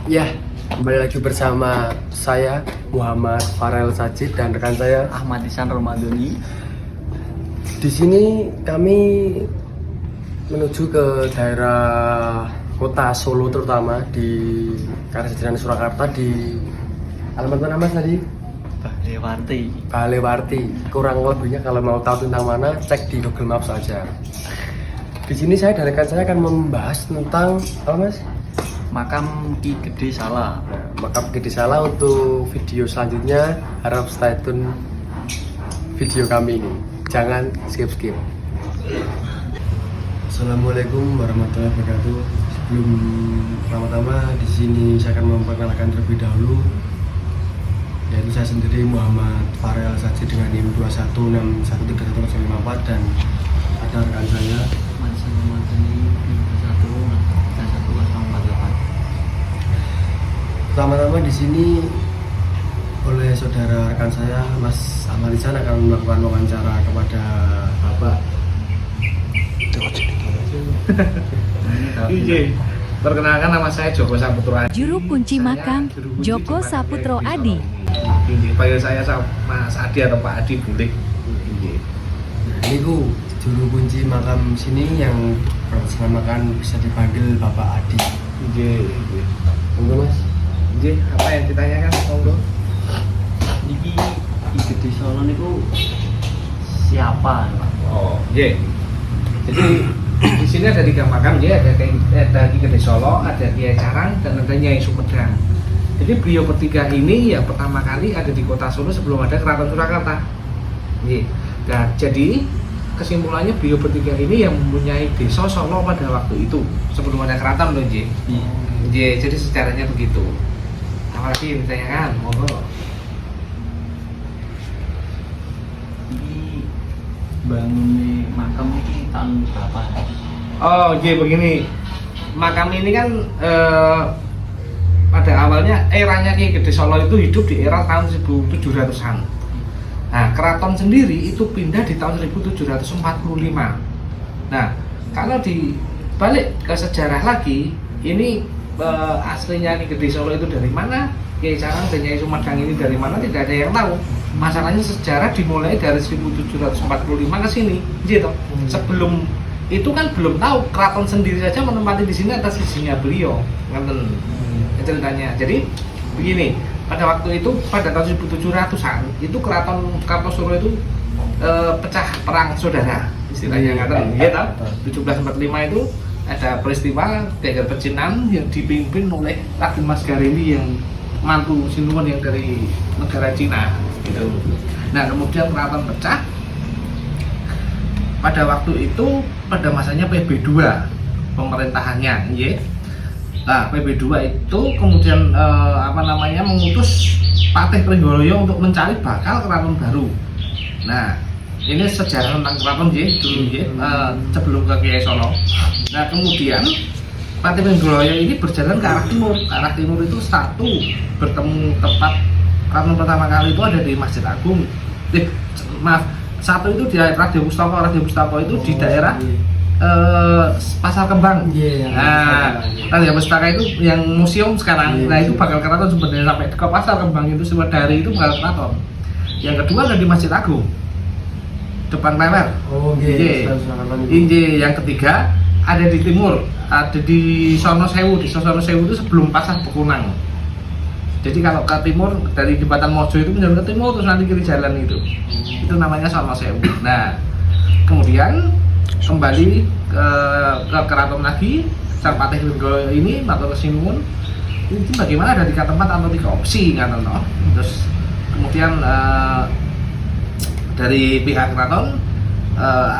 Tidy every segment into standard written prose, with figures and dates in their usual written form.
Ya, kembali lagi bersama saya Muhammad Farel Sajid dan rekan saya Ahmad Ihsan Romadhoni. Di sini kami menuju ke daerah kota Solo, terutama di Karangsajaran Surakarta, di alamat mana Mas tadi? Balewarti. Kurang lebihnya kalau mau tahu tentang mana, cek di Google Maps saja. Di sini saya dan rekan saya akan membahas tentang apa Mas? Makam Ki Gede Sala. Makam Gede Sala. Untuk video selanjutnya harap stay tune video kami ini. Jangan skip. Assalamualaikum warahmatullahi wabarakatuh. Sebelum pertama-tama di sini saya akan memperkenalkan terlebih dahulu, yaitu saya sendiri Muhammad Farel Sajid dengan NIM 216131054 dan ada rekan saya Ahmad Ihsan Romadhoni 51 Pertama-tama di sini oleh saudara rekan saya Mas Ahmad Ihsan akan melakukan wawancara kepada Bapak. Perkenalkan, nama saya Joko Saputro Adi. Juru kunci makam Joko Saputro Adi. Panggil saya Mas Adi atau Pak Adi boleh. Ini juru kunci makam sini yang bernamakan bisa dipanggil Bapak Adi. Monggo Mas. Apa yang ditanyakan? Monggo. Iki Ki Gede Sala niku siapa, Pak? Oh, Jadi di sini ada 3 makam, ada Ki Gede Solo, ada Kiai Carang, dan ada Nyai Sumedang. Jadi beliau bertiga ini yang pertama kali ada di kota Solo sebelum ada Keraton Surakarta. Nah, jadi kesimpulannya beliau bertiga ini yang mempunyai desa Solo pada waktu itu sebelum ada keraton loh, jadi sejarahnya begitu. Apalagi yang ditanyakan, monggo. Iki bangunnya makam ini tahun berapa? Oh, begini. Makam ini kan pada awalnya eranya Ki Gede Solo itu hidup di era tahun 1700-an. Nah, keraton sendiri itu pindah di tahun 1745. Nah, kalau dibalik ke sejarah lagi, ini aslinya Ki Gede Solo itu dari mana, Kiai Carang dan Nyai Sumedang ini dari mana, tidak ada yang tahu. Masalahnya sejarah dimulai dari 1745 ke sini, gitu. Sebelum itu kan belum tahu, keraton sendiri saja menempati di sini atas izinnya beliau, ngerti ceritanya. Jadi begini, pada waktu itu pada tahun 1700-an itu keraton Kartosuro itu pecah perang saudara, istilahnya ngerti, ya toh. 1745 itu ada peristiwa Geger Pecinan yang dipimpin oleh Raden Mas Gareni yang mantu Sinuwun yang dari negara Cina gitu. Nah, kemudian keraton pecah pada waktu itu, pada masanya PB2 pemerintahannya, ya. Nah, PB2 itu kemudian mengutus Patih Pringgoloyo untuk mencari bakal keraton baru. Nah, ini sejarah tentang keraton dulu sebelum ke Kiai Solo. Nah, kemudian Patih Pringgoloyo ini berjalan ke arah timur. Ke arah timur itu bertemu tempat keraton pertama kali itu ada di Masjid Agung. Satu itu di Radio Pustaka itu di daerah Pasar Kembang. Nah, Radio Pustaka itu yang museum sekarang. Nah, itu bakal keraton sebenarnya sampai ke Pasar Kembang itu dari itu bakal keraton. Yang kedua ada di Masjid Agung, depan Lewer. Yang ketiga ada di timur, ada di Sono Sewu. Di Sono Sewu itu sebelum Pasar Bekunang. Jadi kalau ke timur dari jembatan Mojo itu menjalan ke timur terus nanti kiri jalan itu namanya Sono Sewu. Nah, kemudian kembali ke keraton lagi, Sang Patih Pringgoloyo ini atau ke Sinuwun itu bagaimana, ada 3 tempat atau 3 opsi kan, no? Terus kemudian dari pihak keraton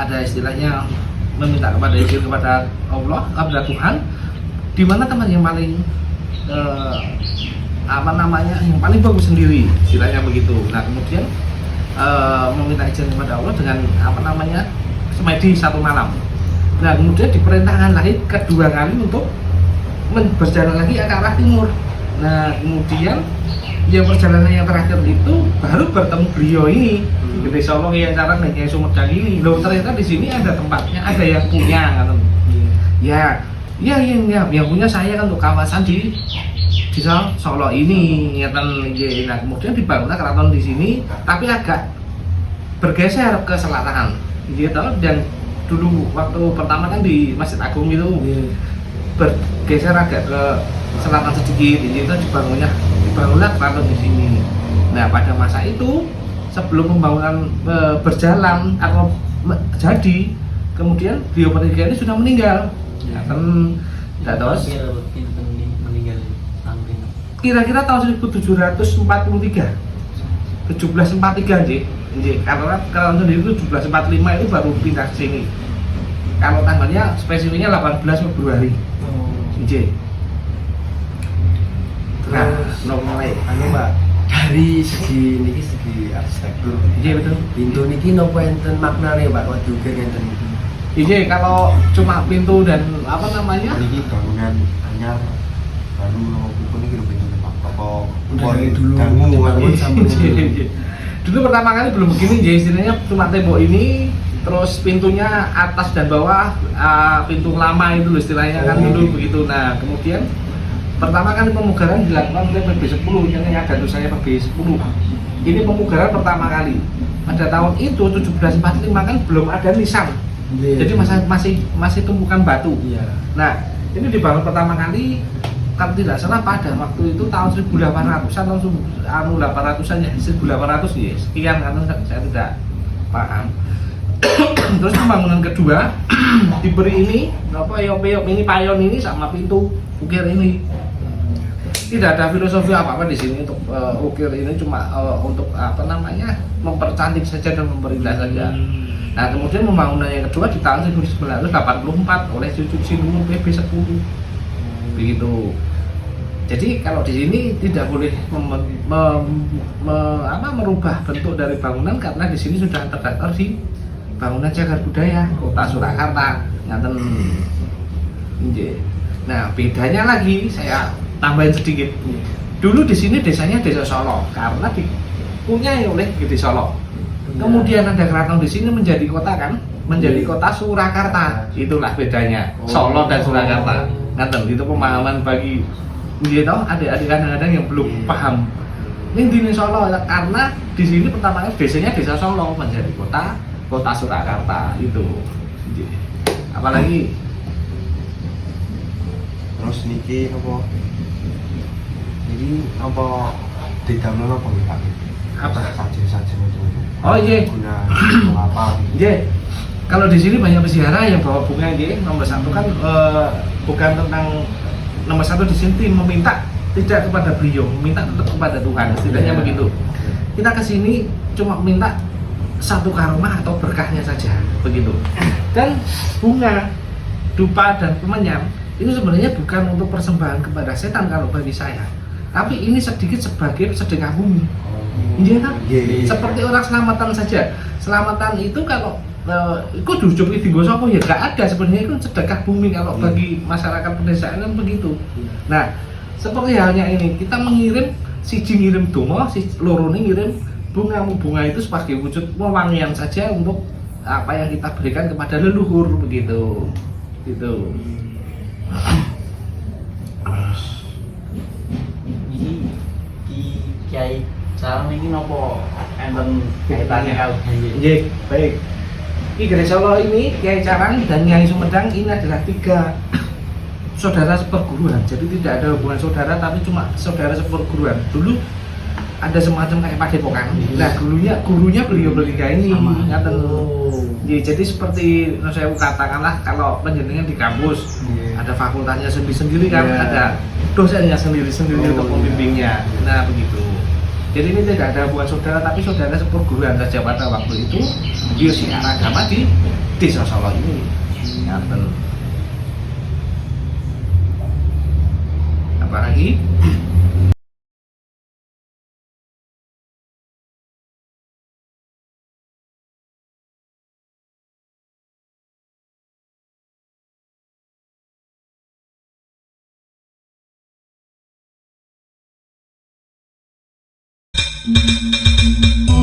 ada istilahnya meminta kepada izin kepada Allah, kepada Tuhan, di mana teman yang paling yang paling bagus sendiri, istilahnya begitu. Nah, kemudian meminta izin kepada Allah dengan semedi 1 malam. Nah, kemudian diperintahkan lagi kedua kali untuk berjalan lagi ke arah timur. Nah, kemudian yang perjalanan yang terakhir itu baru bertemu beliau ini, Gede Solo, Kiai Carang dan Nyai Sumedang ini. Loh, ternyata di sini ada tempatnya, ada yang punya kan. Ya, yang punya saya kan untuk kawasan di Desa Solo ini ngeten nggih. Nah, kemudian dibangunlah keraton di sini tapi agak bergeser ke selatan. Nggih toh, dan dulu waktu pertama kan di Masjid Agung itu bergeser agak ke selatan sedikit. Itu dibangunlah keraton di sini. Nah, pada masa itu sebelum pembangunan berjalan atau jadi, kemudian beliau bertiga ini sudah meninggal. Ya kan, tidak tahu. Meninggal sampai Kira-kira tahun 1743, 1743 nggih. Karena kalau sendiri itu 1745 itu baru pindah ke sini. Kalau tanggalnya spesifiknya 18 Februari. Nggih. Nah, mulai anu Mbak, dari segi arsitektur, iya betul. pintu niki nopo enten maknane Mbak kok juga enten iki. Iya, kalau cuma pintu dan apa namanya? Niki bangunan anyar baru nopo buku niki lho pintu Pak. Apa Dari dulu Iya, bangun sampai iya. Dulu pertama kali belum begini, jadi istilahnya cuma tembok ini, terus pintunya atas dan bawah, pintu lama itu loh istilahnya kan dulu begitu. Nah, kemudian pertama kali pemugaran dilakukan oleh PB10, yang ada tulisannya PB10. Ini pemugaran pertama kali. Pada tahun itu 1745 kan belum ada nisan. Jadi masih tumpukan batu. Iya. Nah, ini dibangun pertama kali kalau tidak salah pada waktu itu tahun 1800-an, tahun 800-an ya, 1800 ya, sekian karena saya tidak paham. Terus pembangunan kedua diberi ini apa yop ini payon ini sama pintu ukir ini. Tidak ada filosofi apa-apa di sini untuk ukir ini, cuma untuk apa namanya mempercantik saja dan memperindah saja. Nah, kemudian pembangunan yang kedua di tahun 1984 oleh Cucu Sinungun PB10. Begitu. Jadi kalau di sini tidak boleh merubah bentuk dari bangunan karena di sini sudah terdaftar di bangunan cagar budaya Kota Surakarta. Ngaten. Nggih. Nah, bedanya lagi saya tambahin sedikit. Dulu di sini desanya Desa Solo karena dipunyai oleh Gede Solo. Kemudian ada keraton di sini menjadi kota kan, menjadi kota Surakarta. Itulah bedanya Solo dan Surakarta. Ngaten, itu pemahaman bagi adik-adik kadang-kadang yang belum paham. Ini di Solo karena di sini pertama kali desanya Desa Solo menjadi kota Surakarta itu. Apalagi Terus niki apa? Jadi apa didamel apa nggih Pak? Apa? Sajen-sajen itu. Oh iya. Guna apa? Iya. Kalau di sini banyak peziarah yang bawa bunga nggih. Nomor satu kan bukan tentang nomor satu di sini meminta tidak kepada beliau, meminta tetap kepada Tuhan. Setidaknya begitu. Kita ke sini cuma minta satu karomah atau berkahnya saja, begitu. Dan bunga, dupa dan pemenyam ini sebenarnya bukan untuk persembahan kepada setan kalau bagi saya, tapi ini sedikit sebagai sedekah bumi. Iya kan? Seperti orang selamatan saja. Selamatan itu kalau itu diujupi di Gosoko ya gak ada sebenarnya, itu sedekah bumi kalau bagi masyarakat pedesaan kan begitu. Nah, seperti halnya ini kita mengirim siji ngirim donga, si loro ngirim bunga itu sebagai wujud wewangian saja untuk apa yang kita berikan kepada leluhur begitu. Gitu. Ini di Kiai Salam ini nopo enten kaitannya karo Kiai. Nggih, baik. Ki Gede Solo ini Kiai Carang dan Nyai Sumedang ini adalah 3 saudara seperguruan. Jadi tidak ada hubungan saudara tapi cuma saudara seperguruan. Dulu ada semacam kayak padepokan. Nah, gurunya beliau bertiga ini ngaten. Ya, jadi seperti saya katakanlah kalau penjenengan di kampus ada fakultasnya sendiri kan, ada dosennya sendiri untuk pembimbingnya. Nah, begitu. Jadi ini tidak ada hubungan saudara tapi saudara seperguruan saja pada waktu itu. Dia siar agama di Desa Solo ini. Ngaten. Apa lagi? Thank you.